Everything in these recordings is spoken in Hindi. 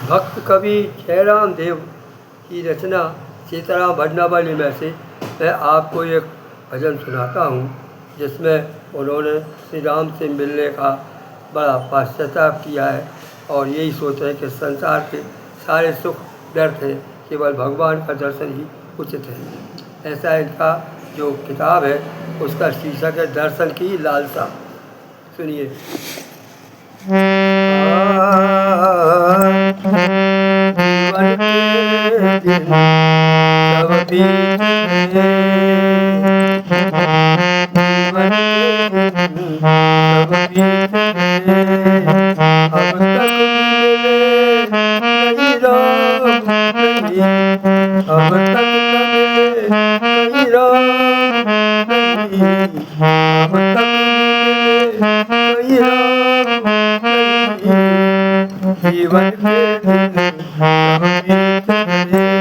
भक्त कवि जयराम देव की रचना सीताराम भजनावली में से मैं आपको एक भजन सुनाता हूँ, जिसमें उन्होंने श्री राम से मिलने का बड़ा पश्चाताप किया है और यही सोच रहे कि संसार के सारे सुख व्यर्थ हैं, केवल भगवान का दर्शन ही उचित है। ऐसा इनका जो किताब है उसका शीर्षक है दर्शन की लालसा। सुनिए। जीवन के दिन सब बीत गए, अब तक मिले नहीं राम नहीं, अब तक मिले नहीं राम नहीं, अब तक मिले नहीं राम नहीं, जीवन के दिन सब बीत गए।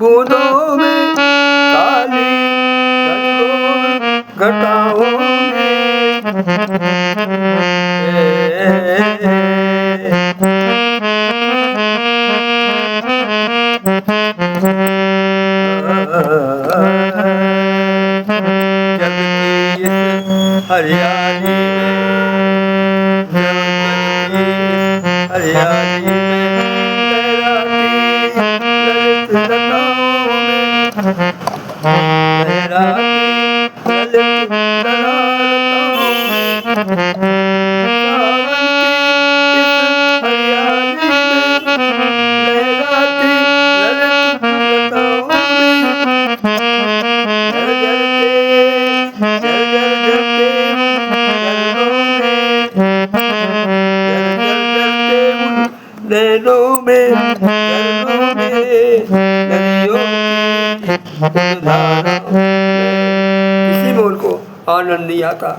बूंदों में काली घटाओं में जग की इस हरियाली में, जग की इस हरियाली नैनों में नदियों की धारा, किसी में उनको आनंद नहीं आता।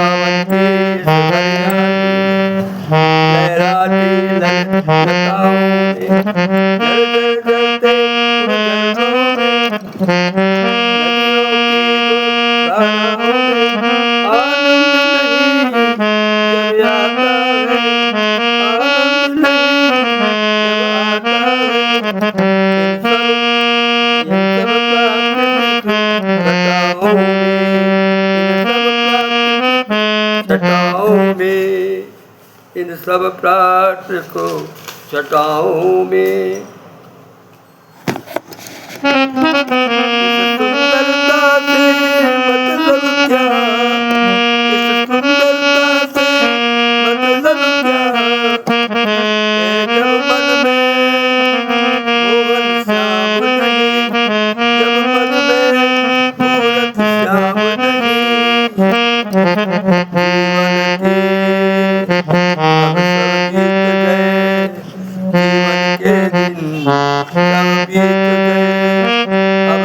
सावन की लहराती लताओं में, जलते नदियों की धाराओं में आनंद नहीं जब आता इन सब प्राकृतिक छटाओं में, सुंदरता से मतलब क्या, इस सुंदरता से मतलब क्या, जब मन में मोहन श्याम नहीं, जब मन में मोहन श्याम नहीं, जीवन के दिन सब बीत गए, अब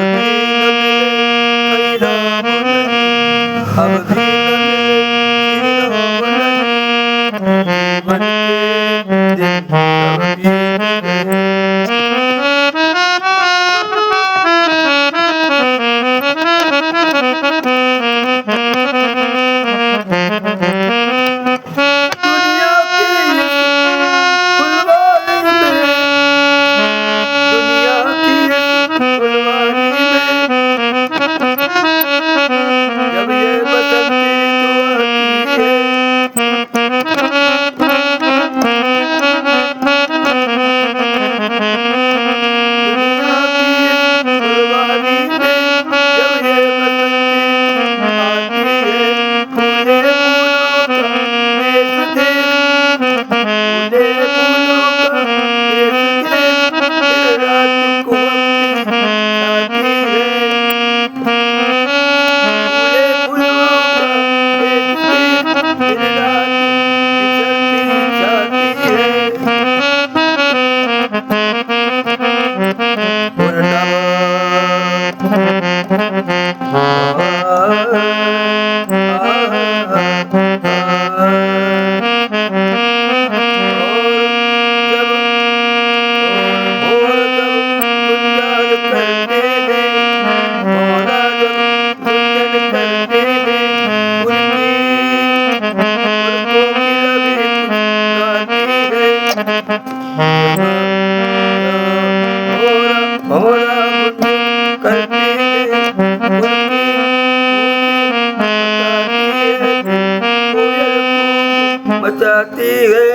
मचाती है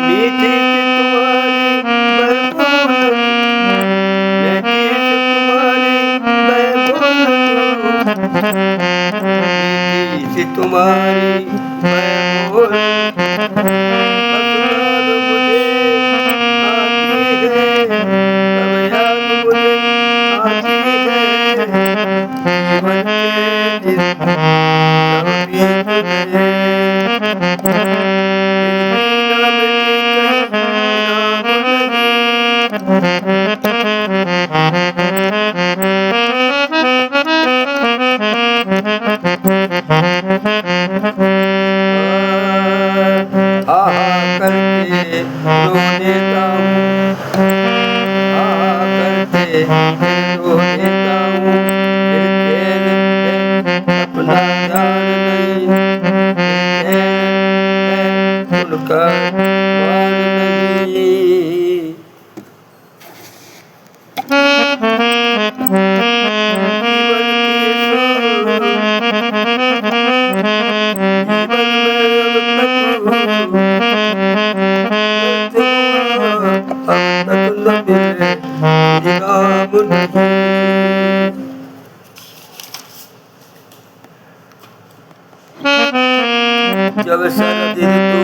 मीठी सी तुम्हारी मैं बोल मुझे आती है तब याद मुझे आती है जीवन के जब शरद ऋतु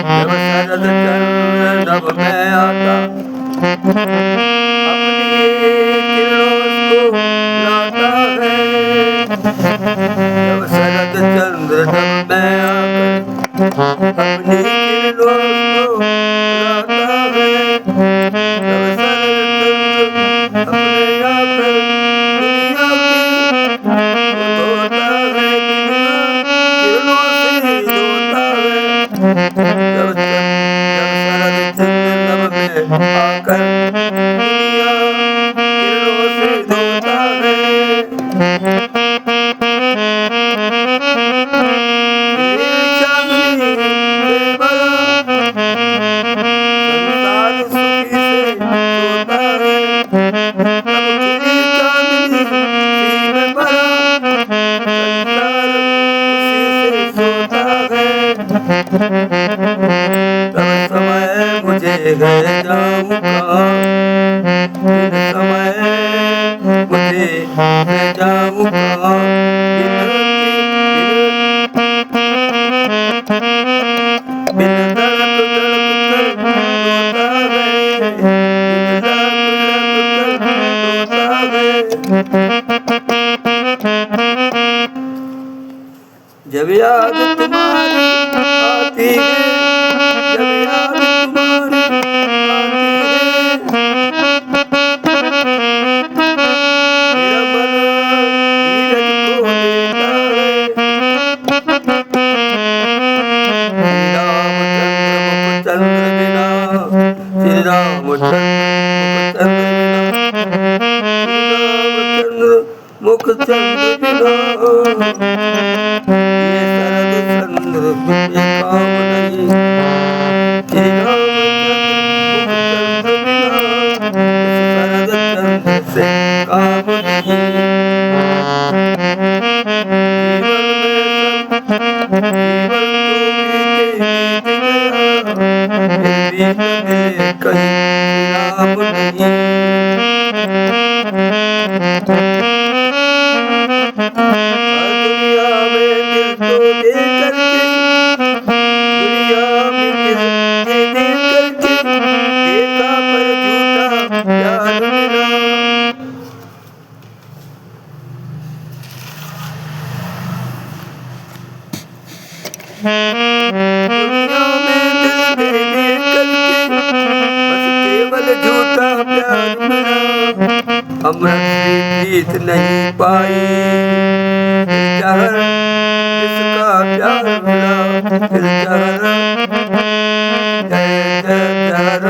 जब शरद चंद्र नभ में आता अपनी किरणों को लाता है जब शरद चंद्र नभ में आकर अपनी किरणों को लाता है जब शरद चंद्र अपने आकर आकर दुनिया किरणों से धोता है चांदनी से भरा संसार सुखी से सोता है अब खिली चांदनी में भरा संसार उसी से सोता है तब समय मुझे घर जाऊंगा फिर समय मुझे घर जाऊंगा बिन तड़प तड़प कर रोता है बिन तड़प तड़प रोता है जब याद तुम्हारी आती है जब याद तुम्हारी मुख चंद्र बिना ये शरद चंद्र बिन काम नहीं श्री रामचंद्र मुख चंद्र बिना शरद चंद्र से काम नहीं जीवन में कहीं राम नहीं अमृत जीत नहीं पाई जहर जिसका प्यार मिला फिर जहर जय जय जहर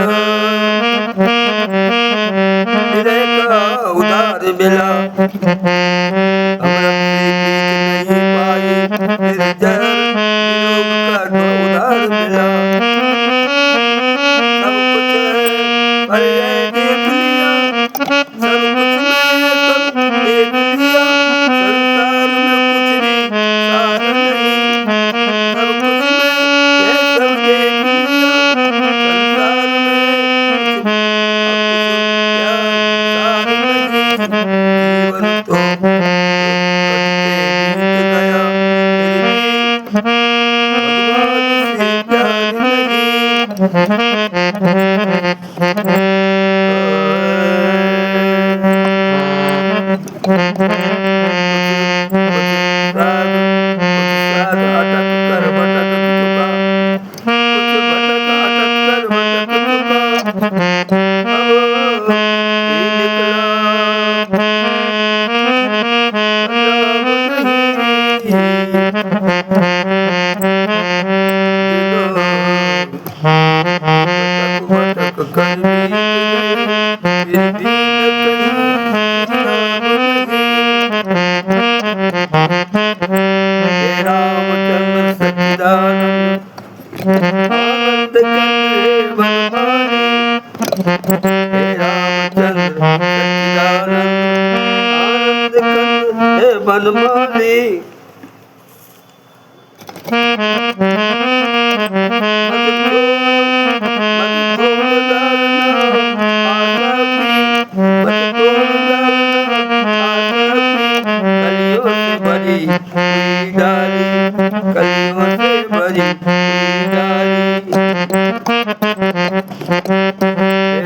मिले का उधार मिला अमृत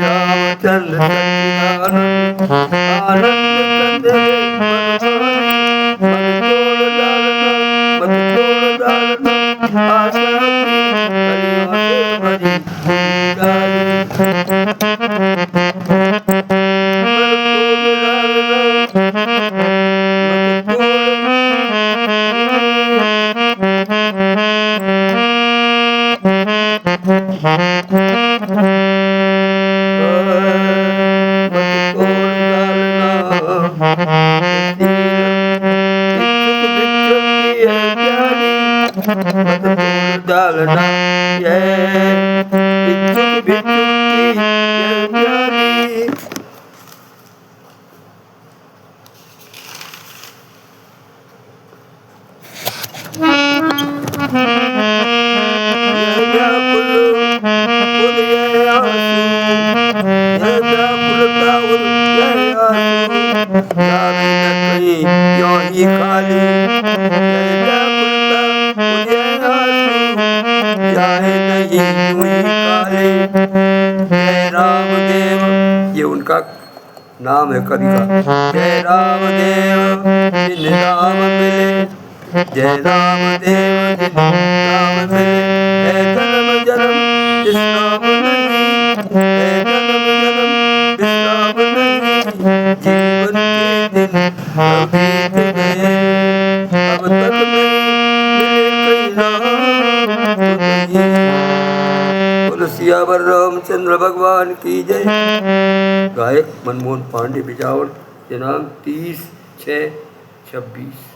रामचंद्र सच्चिदानंद आनंद कंद मन तोड़ डालना मत तोड़ डालना आशा कलियों से भरी डालना ये बिच्छू की अंजारी क्यों ही खाली जाए नहीं यूं ही काले। जय रामदेव, ये उनका नाम है कवि का। जय रामदेव जिन राम मिले, जय रामदेव जिन राम मिले, है जन्म जन्म विश्राम नहीं, है जन्म जन्म विश्राम नहीं, जीवन के दिन कभी गए अब तक नहीं मिले कहीं राम। सियावर रामचंद्र भगवान की जय। गायक मनमोहन पांडे बिजावर, दिनांक 30/6/26।